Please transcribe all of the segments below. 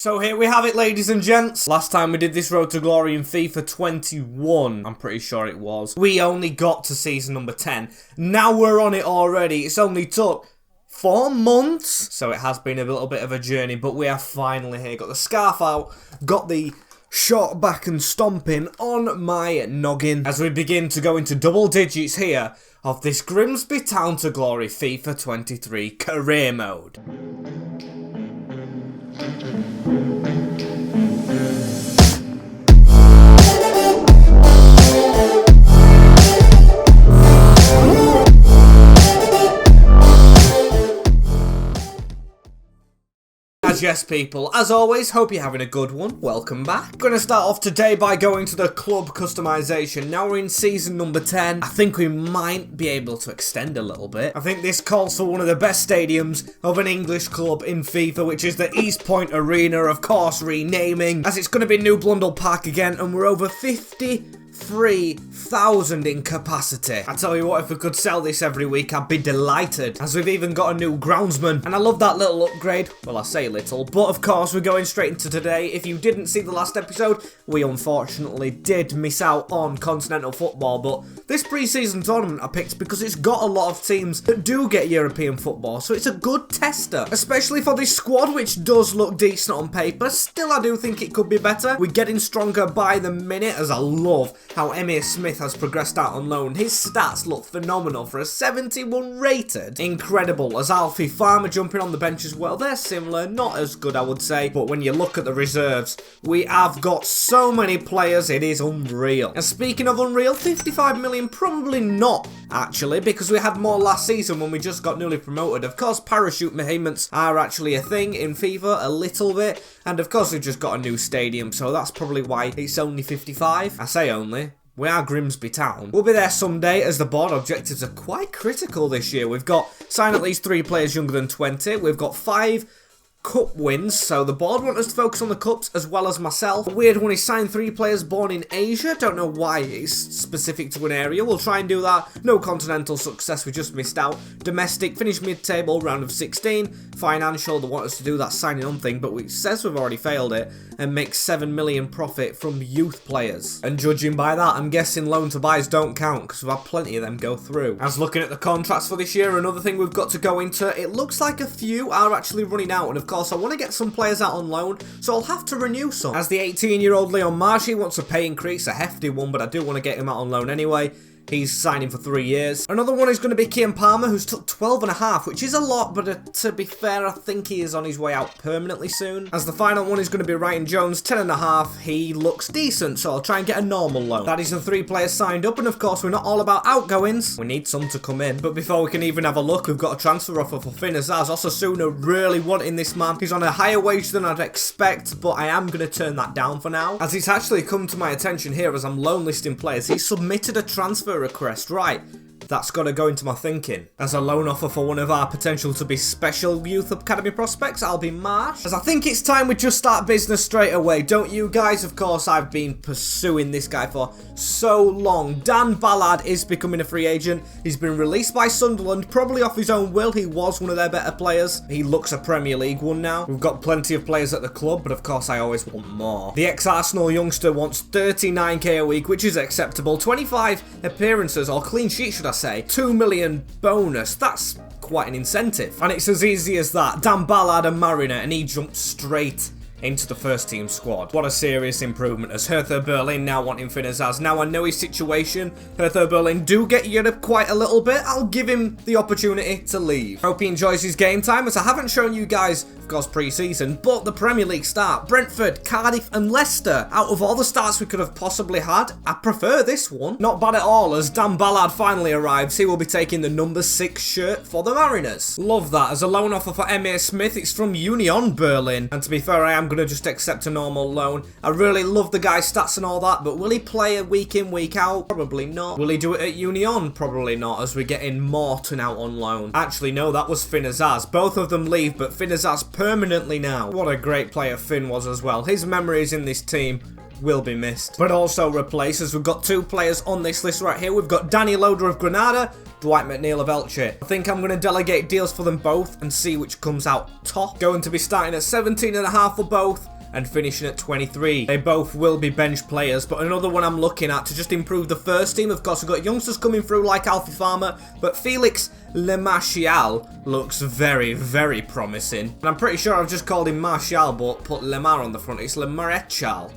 So here we have it, ladies and gents. Last time we did this Road to Glory in FIFA 21, I'm pretty sure it was, we only got to season number 10. Now we're on it already. It's only took 4 months. So it has been a little bit of a journey, but we are finally here. Got the scarf out, got the short back and stomping on my noggin as we begin to go into double digits here of this Grimsby Town to Glory FIFA 23 career mode. Yes, people, as always, hope you're having a good one. Welcome back. Going to start off today by going to the club customization. Now we're in season number 10. I think we might be able to extend a little bit. I think this calls for one of the best stadiums of an English club in FIFA, which is the East Point Arena, of course, renaming, as it's going to be New Blundell Park again, and we're over 53,000 in capacity. I tell you what, if we could sell this every week, I'd be delighted, as we've even got a new groundsman, and I love that little upgrade. Well, I say little, but of course we're going straight into today. If you didn't see the last episode, we unfortunately did miss out on continental football, but this pre-season tournament I picked because it's got a lot of teams that do get European football, so it's a good tester, especially for this squad, which does look decent on paper. Still, I do think it could be better. We're getting stronger by the minute, as I love how Emir Smith has progressed out on loan. His stats look phenomenal for a 71 rated. Incredible, as Alfie Farmer jumping on the bench as well. They're similar, not as good I would say, but when you look at the reserves, we have got so many players, it is unreal. And speaking of unreal, 55 million, probably not actually, because we had more last season when we just got newly promoted. Of course, parachute payments are actually a thing in FIFA, a little bit, and of course we've just got a new stadium, so that's probably why it's only 55. I say only. We are Grimsby Town. We'll be there someday, as the board objectives are quite critical this year. We've got sign at least 3 players younger than 20. We've got 5 cup wins, so the board want us to focus on the cups as well as myself. A weird one is sign 3 players born in Asia. Don't know why it's specific to an area. We'll try and do that. No continental success, we just missed out. Domestic, finish mid-table, round of 16. Financial, they want us to do that signing on thing, but it says we've already failed it, and make 7 million profit from youth players. And judging by that, I'm guessing loan to buys don't count, because we've had plenty of them go through. As looking at the contracts for this year, another thing we've got to go into, it looks like a few are actually running out, and of course I want to get some players out on loan, so I'll have to renew some. As the 18-year-old Leon Marshy wants a pay increase, a hefty one, but I do want to get him out on loan anyway. He's signing for 3 years. Another one is going to be Kian Palmer, who's took 12.5, which is a lot, but to be fair, I think he is on his way out permanently soon. As the final one is going to be Ryan Jones, 10.5. He looks decent, so I'll try and get a normal loan. That is the 3 players signed up, and of course, we're not all about outgoings. We need some to come in. But before we can even have a look, we've got a transfer offer for Finn Azaz. Osasuna really wanting this man. He's on a higher wage than I'd expect, but I am going to turn that down for now. As it's actually come to my attention here as I'm loan listing players, he submitted a transfer request. Right, that's got to go into my thinking. As a loan offer for one of our potential to be special youth academy prospects, I'll be Marsh. As I think it's time we just start business straight away, don't you guys? Of course, I've been pursuing this guy for so long. Dan Ballard is becoming a free agent. He's been released by Sunderland, probably off his own will. He was one of their better players. He looks a Premier League one now. We've got plenty of players at the club, but of course I always want more. The ex-Arsenal youngster wants 39k a week, which is acceptable. 25 appearances, or clean sheet should I say, 2 million bonus. That's quite an incentive. And it's as easy as that. Dan Ballard and Mariner, and he jumped straight into the first team squad. What a serious improvement, as Hertha Berlin now wanting Finn Azaz. Now I know his situation. Hertha Berlin do get Europe quite a little bit. I'll give him the opportunity to leave. Hope he enjoys his game time, as I haven't shown you guys, of course, pre-season, but the Premier League start. Brentford, Cardiff and Leicester. Out of all the starts we could have possibly had, I prefer this one. Not bad at all, as Dan Ballard finally arrives. He will be taking the number 6 shirt for the Mariners. Love that. As a loan offer for Emir Smith, it's from Union Berlin. And to be fair, I am going to just accept a normal loan. I really love the guy's stats and all that, but will he play a week in, week out? Probably not. Will he do it at Union? Probably not, as we're getting Morton out on loan. Actually, no, that was Finn Azaz. Both of them leave, but Finn Azaz permanently now. What a great player Finn was as well. His memories in this team will be missed. But also replaces, we've got 2 players on this list right here. We've got Danny Loader of Granada, Dwight McNeil of Elche. I think I'm going to delegate deals for them both and see which comes out top. Going to be starting at 17.5 for both and finishing at 23. They both will be bench players, but another one I'm looking at to just improve the first team. Of course, we've got youngsters coming through like Alfie Farmer, but Felix Lemartial looks very, very promising. And I'm pretty sure I've just called him Martial, but put Lemar on the front. It's Lemarechal.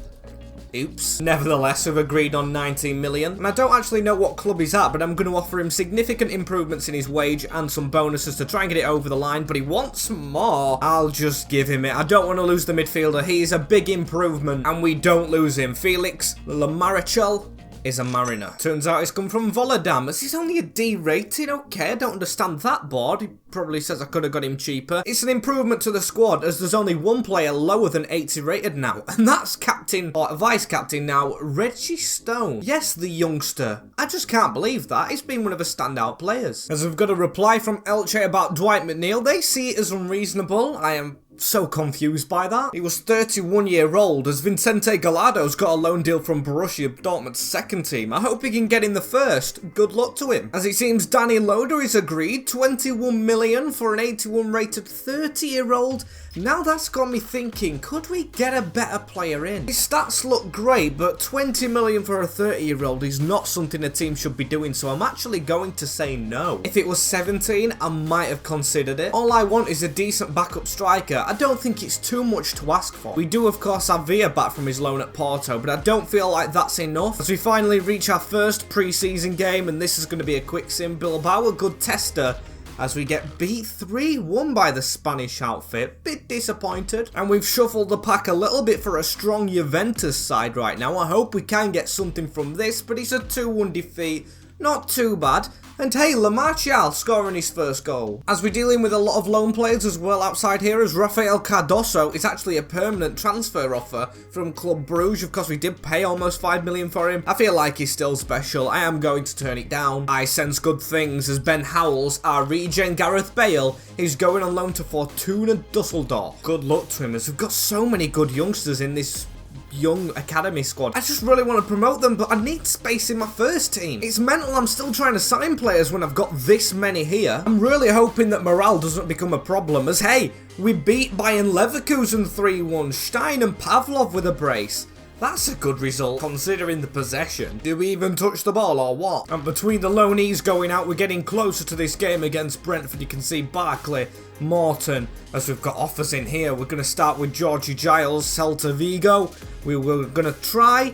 Oops. Nevertheless, we've agreed on 19 million. And I don't actually know what club he's at, but I'm going to offer him significant improvements in his wage and some bonuses to try and get it over the line. But he wants more. I'll just give him it. I don't want to lose the midfielder. He is a big improvement, and we don't lose him. Felix Lemarechal is a Mariner. Turns out he's come from Volendam. As he's only a D rated, okay, I don't understand that board. He probably says I could have got him cheaper. It's an improvement to the squad, as there's only 1 player lower than 80 rated now, and that's captain, or vice captain now, Reggie Stone. Yes, the youngster. I just can't believe that. He's been one of the standout players. As we've got a reply from Elche about Dwight McNeil, they see it as unreasonable. I am so confused by that. He was 31 years old, as Vicente Galado's got a loan deal from Borussia Dortmund's second team. I hope he can get in the first. Good luck to him. As it seems Danny Loader is agreed, 21 million for an 81 rated 30-year-old. Now that's got me thinking, could we get a better player in? His stats look great, but 20 million for a 30-year-old is not something a team should be doing, so I'm actually going to say no. If it was 17, I might have considered it. All I want is a decent backup striker. I don't think it's too much to ask for. We do of course have Villa back from his loan at Porto, but I don't feel like that's enough. As we finally reach our first pre-season game, and this is going to be a quick sim, Bilbao a good tester, as we get beat 3-1 by the Spanish outfit. Bit disappointed. And we've shuffled the pack a little bit for a strong Juventus side right now. I hope we can get something from this, but it's a 2-1 defeat. Not too bad. And hey, Lemartial scoring his first goal. As we're dealing with a lot of loan players as well outside here, as Rafael Cardoso is actually a permanent transfer offer from Club Bruges. Of course, we did pay almost 5 million for him. I feel like he's still special. I am going to turn it down. I sense good things as Ben Howells, our regen Gareth Bale, is going on loan to Fortuna Dusseldorf. Good luck to him, as we've got so many good youngsters in this young academy squad. I just really want to promote them, but I need space in my first team. It's mental I'm still trying to sign players when I've got this many here. I'm really hoping that morale doesn't become a problem, as hey, we beat Bayern Leverkusen 3-1, Stein and Pavlov with a brace. That's a good result, considering the possession. Do we even touch the ball or what? And between the loanees going out, we're getting closer to this game against Brentford. You can see Barkley, Morton, as we've got offers in here. We're going to start with Georgie Giles, Celta Vigo. We were going to try.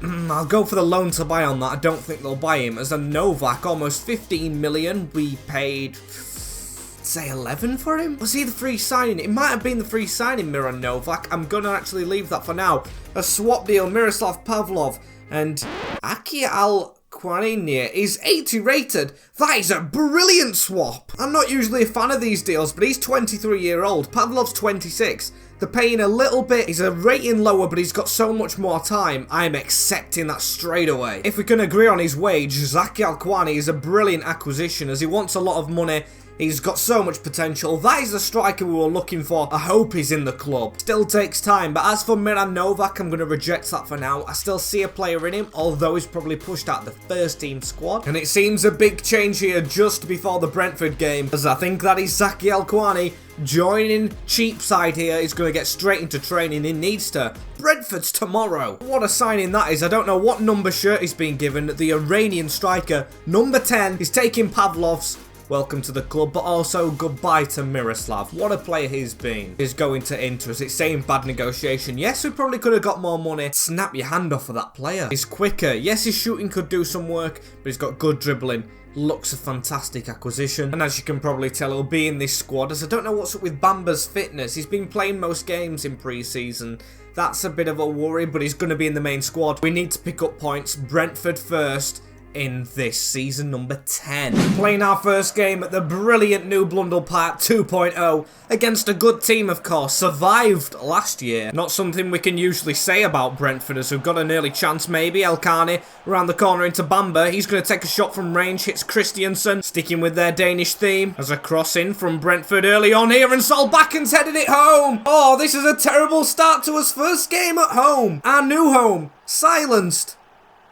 I'll go for the loan to buy on that. I don't think they'll buy him. As a Novak, almost 15 million. We paid, say, 11 for him? Was he the free signing? It might have been the free signing, Miran Novak. I'm going to actually leave that for now. A swap deal, Miroslav Pavlov and Aki Al-Kwanini is 80 rated. That is a brilliant swap. I'm not usually a fan of these deals, but he's 23 years old. Pavlov's 26. They're paying a little bit. He's a rating lower, but he's got so much more time. I'm accepting that straight away. If we can agree on his wage, Zaki Al-Kwani is a brilliant acquisition, as he wants a lot of money. He's got so much potential. That is the striker we were looking for. I hope he's in the club. Still takes time, but as for Miran Novak, I'm going to reject that for now. I still see a player in him, although he's probably pushed out the first team squad. And it seems a big change here just before the Brentford game, as I think that is Zaki Al-Kwani joining Cheapside here. He's going to get straight into training. He needs to. Brentford's tomorrow. What a signing that is. I don't know what number shirt he's been given. The Iranian striker, number 10, is taking Pavlov's. Welcome to the club, but also goodbye to Miroslav. What a player he's been. He's going to Inter. It's saying bad negotiation. Yes, we probably could have got more money. Snap your hand off of that player. He's quicker. Yes, his shooting could do some work, but he's got good dribbling. Looks a fantastic acquisition. And as you can probably tell, he'll be in this squad, as I don't know what's up with Bamba's fitness. He's been playing most games in pre-season. That's a bit of a worry, but he's going to be in the main squad. We need to pick up points. Brentford first. in this season number 10. Playing our first game at the brilliant new Blundell Park 2.0 against a good team, of course. Survived last year. Not something we can usually say about Brentford, as we've got an early chance maybe. Elgato around the corner into Bamba. He's going to take a shot from range, hits Christiansen, sticking with their Danish theme. As a cross in from Brentford early on here, and Solbaken's headed it home. Oh, this is a terrible start to us first game at home. Our new home. Silenced.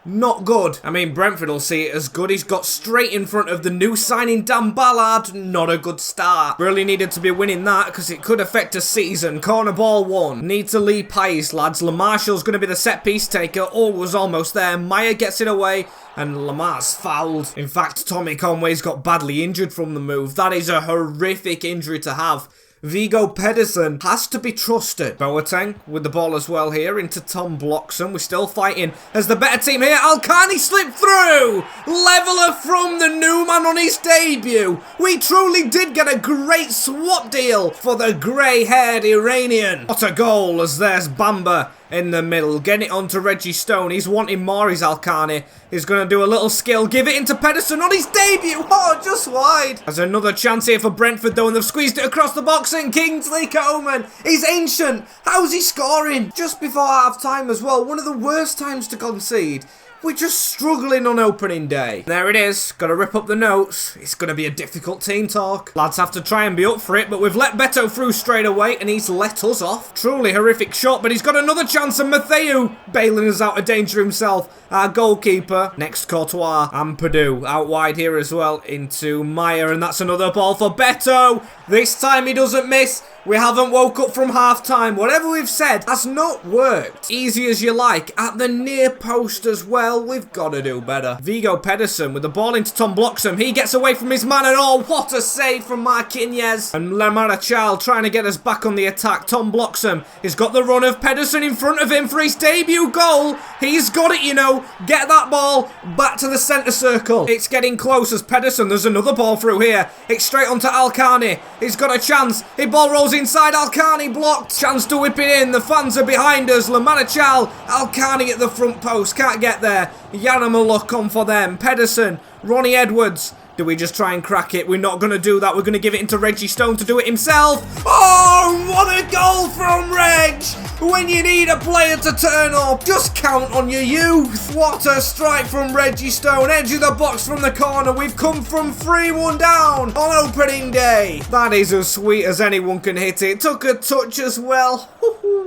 Not good. I mean, Brentford will see it as good. He's got straight in front of the new signing, Dan Ballard. Not a good start. Really needed to be winning that because it could affect a season. Corner ball one. Need to lead pace, lads. LaMarshall's going to be the set piece taker. All was almost there. Meyer gets it away. And Lamar's fouled. In fact, Tommy Conway's got badly injured from the move. That is a horrific injury to have. Viggo Pedersen has to be trusted. Boateng with the ball as well here into Tom Bloxham. We're still fighting as the better team here. Elgato slipped through. Leveller from the new man on his debut. We truly did get a great swap deal for the grey-haired Iranian. What a goal, as there's Bamba in the middle. Getting it onto Reggie Stone. He's wanting more, is Elgato. He's going to do a little skill. Give it into Pedersen on his debut. Oh, just wide. There's another chance here for Brentford, though, and they've squeezed it across the box. And Kingsley Coman. He's ancient. How's he scoring? Just before half-time as well. One of the worst times to concede. We're just struggling on opening day. There it is. Got to rip up the notes. It's going to be a difficult team talk. Lads have to try and be up for it, but we've let Beto through straight away, and he's let us off. Truly horrific shot, but he's got another chance, and Matthieu bailing us out of danger himself. Our goalkeeper. Next, Courtois and Purdue out wide here as well into Meyer, and that's another ball for Beto. This time he doesn't miss. We haven't woke up from half-time. Whatever we've said has not worked. Easy as you like. At the near post as well. We've got to do better. Viggo Pedersen with the ball into Tom Bloxham. He gets away from his man, and oh, what a save from Marquinhos. And Lamarachal trying to get us back on the attack. Tom Bloxham has got the run of Pedersen in front of him for his debut goal. He's got it, you know. Get that ball back to the centre circle. It's getting close as Pedersen. There's another ball through here. It's straight onto Elgato. He's got a chance. His ball rolls inside. Elgato blocked. Chance to whip it in. The fans are behind us. Lamarachal. Elgato at the front post. Can't get there. Yanamaluk on for them. Pedersen. Ronnie Edwards. Do we just try and crack it? We're not going to do that. We're going to give it into Reggie Stone to do it himself. Oh, what a goal from Reg. When you need a player to turn up, just count on your youth. What a strike from Reggie Stone. Edge of the box from the corner. We've come from 3-1 down on opening day. That is as sweet as anyone can hit it. Took a touch as well.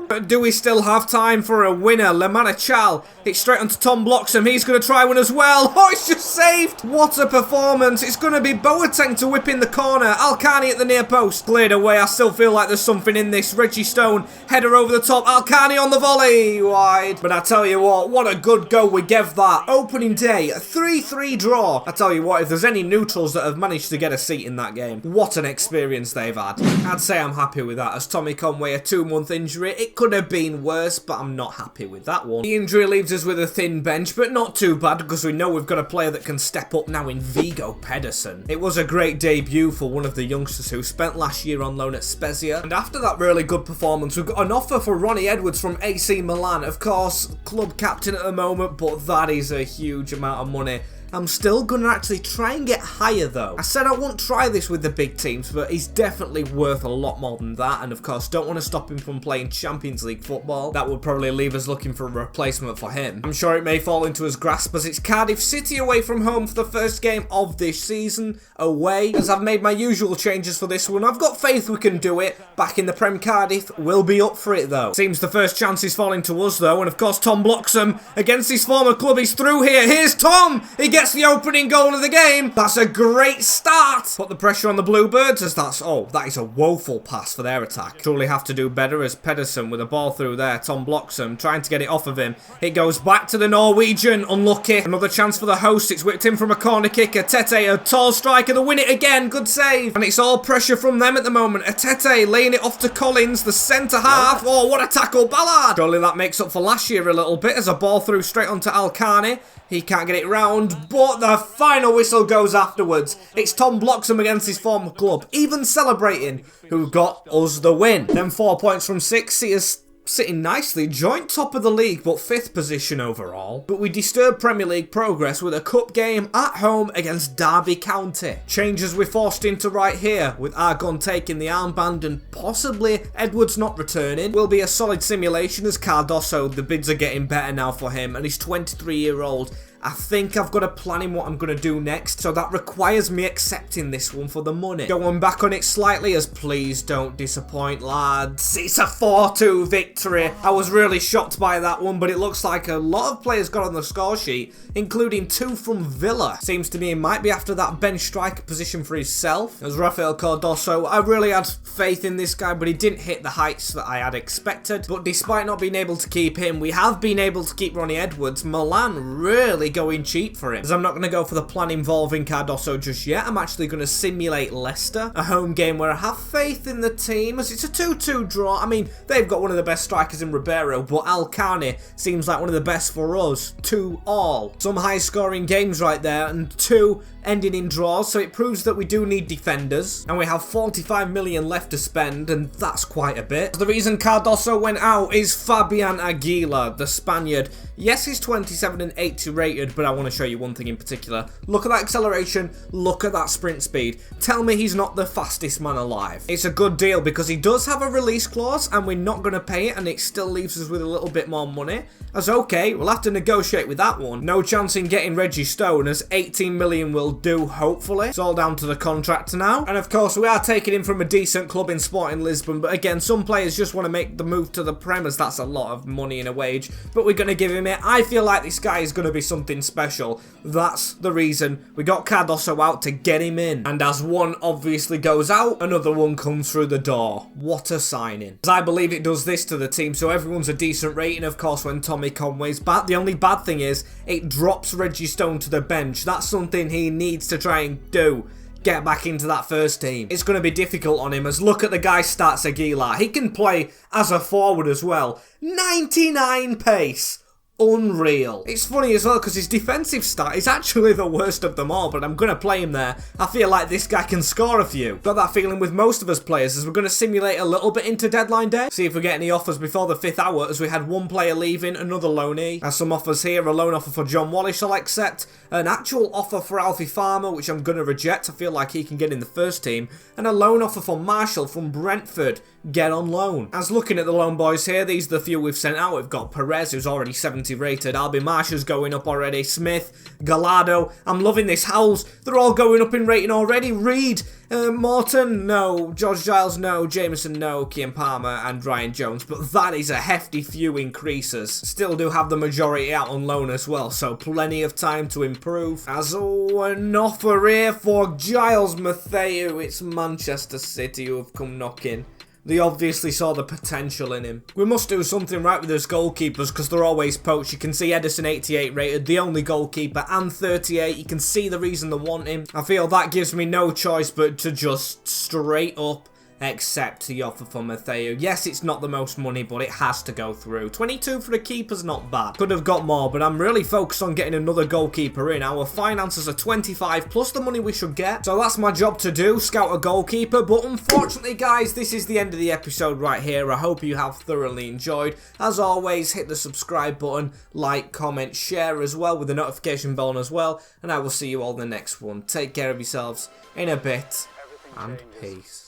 But do we still have time for a winner? Lamarachal. It's straight onto Tom Bloxham. He's going to try one as well. Oh, it's just saved. What a performance. It's going to be Boateng to whip in the corner. Elgato at the near post. Cleared away. I still feel like there's something in this. Reggie Stone. Header over the top. Elgato on the volley. Wide. But I tell you what a good goal we gave that. Opening day. A 3-3 draw. I tell you what, if there's any neutrals that have managed to get a seat in that game, what an experience they've had. I'd say I'm happy with that. As Tommy Conway, a 2-month injury. It could have been worse, but I'm not happy with that one. The injury leaves us with a thin bench, but not too bad because we know we've got a player that can step up now in Viggo Pedersen. It was a great debut for one of the youngsters who spent last year on loan at Spezia, and after that really good performance, we've got an offer for Ronnie Edwards from AC Milan. Of course, club captain at the moment, but that is a huge amount of money. I'm still going to actually try and get higher though. I said I won't try this with the big teams, but he's definitely worth a lot more than that. And of course, don't want to stop him from playing Champions League football. That would probably leave us looking for a replacement for him. I'm sure it may fall into his grasp as it's Cardiff City away from home for the first game of this season. Away. As I've made my usual changes for this one, I've got faith we can do it. Back in the Prem, Cardiff will be up for it though. Seems the first chance is falling to us though. And of course, Tom Bloxham against his former club. He's through here. Here's Tom. He gets the opening goal of the game. That's a great start. Put the pressure on the Bluebirds as that is a woeful pass for their attack. Truly have to do better as Pedersen with a ball through there. Tom Bloxham trying to get it off of him. It goes back to the Norwegian. Unlucky. Another chance for the host. It's whipped in from a corner kick. Tete, a tall striker, to win it again. Good save. And it's all pressure from them at the moment. Tete laying it off to Collins, the centre half. Oh, what a tackle. Ballard. Surely that makes up for last year a little bit as a ball through straight onto Elgato. He can't get it round, but the final whistle goes afterwards. It's Tom Bloxham against his former club, even celebrating, who got us the win. Then 4 points from 6 see us sitting nicely, joint top of the league but 5th position overall. But we disturbed Premier League progress with a cup game at home against Derby County. Changes we're forced into right here, with Argon taking the armband and possibly Edwards not returning, will be a solid simulation as Cardoso, the bids are getting better now for him, and he's 23-year-old. I think I've got a plan in what I'm going to do next, so that requires me accepting this one for the money. Going back on it slightly, as please don't disappoint, lads. It's a 4-2 victory. I was really shocked by that one, but it looks like a lot of players got on the score sheet, including 2 from Villa. Seems to me he might be after that bench striker position for himself. As Rafael Cardoso, I really had faith in this guy, but he didn't hit the heights that I had expected. But despite not being able to keep him, we have been able to keep Ronnie Edwards. Milan really going cheap for him, as I'm not going to go for the plan involving Cardoso just yet. I'm actually going to simulate Leicester, a home game where I have faith in the team, as it's a 2-2 draw. I mean, they've got one of the best strikers in Ribeiro, but Alcani seems like one of the best for us. 2-2. Some high scoring games right there, and 2 ending in draws, so it proves that we do need defenders, and we have 45 million left to spend, and that's quite a bit. The reason Cardoso went out is Fabian Aguila, the Spaniard. Yes, he's 27 and 80 rated, but I want to show you one thing in particular. Look at that acceleration, look at that sprint speed. Tell me he's not the fastest man alive. It's a good deal because he does have a release clause, and we're not going to pay it, and it still leaves us with a little bit more money. As okay, we'll have to negotiate with that one. No chance in getting Reggie Stone, as 18 million will do, hopefully. It's all down to the contractor now. And of course, we are taking him from a decent club in Sporting Lisbon, but again, some players just want to make the move to the Prem, as that's a lot of money in a wage, but we're going to give him it. I feel like this guy is going to be something special. That's the reason we got Cardoso out, to get him in. And as one obviously goes out, another one comes through the door. What a signing. As I believe it does this to the team, so everyone's a decent rating, of course, when Tommy Conway's back. The only bad thing is, it drops Reggie Stone to the bench. That's something he needs to try and do. Get back into that first team. It's going to be difficult on him, as look at the guy's stats, Aguilar. He can play as a forward as well. 99 pace. Unreal. It's funny as well because his defensive stat is actually the worst of them all, but I'm going to play him there. I feel like this guy can score a few. Got that feeling with most of us players, as we're going to simulate a little bit into deadline day. See if we get any offers before the 5th hour, as we had one player leaving, another loanee. Has some offers here. A loan offer for John Wallish I'll accept. An actual offer for Alfie Farmer, which I'm going to reject. I feel like he can get in the first team. And a loan offer for Marshall from Brentford. Get on loan. As looking at the loan boys here, these are the few we've sent out. We've got Perez, who's already 70 rated. Albi Marshall's going up already. Smith, Gallardo. I'm loving this. Howells, they're all going up in rating already. Reed, Morton, no. George Giles, no. Jameson, no. Kian Palmer and Ryan Jones. But that is a hefty few increases. Still do have the majority out on loan as well, so plenty of time to improve. As an offer here for Giles Matheu. It's Manchester City who have come knocking. They obviously saw the potential in him. We must do something right with those goalkeepers, because they're always poached. You can see Edison 88 rated, the only goalkeeper, and 38. You can see the reason they want him. I feel that gives me no choice but to just straight up accept the offer for Matteo. Yes, it's not the most money, but it has to go through. 22 for the keeper's not bad. Could have got more, but I'm really focused on getting another goalkeeper in. Our finances are 25 plus the money we should get, so that's my job to do, scout a goalkeeper. But unfortunately, guys, this is the end of the episode right here. I hope you have thoroughly enjoyed. As always, hit the subscribe button, like, comment, share as well, with the notification bell on as well, and I will see you all in the next one. Take care of yourselves in a bit, and peace.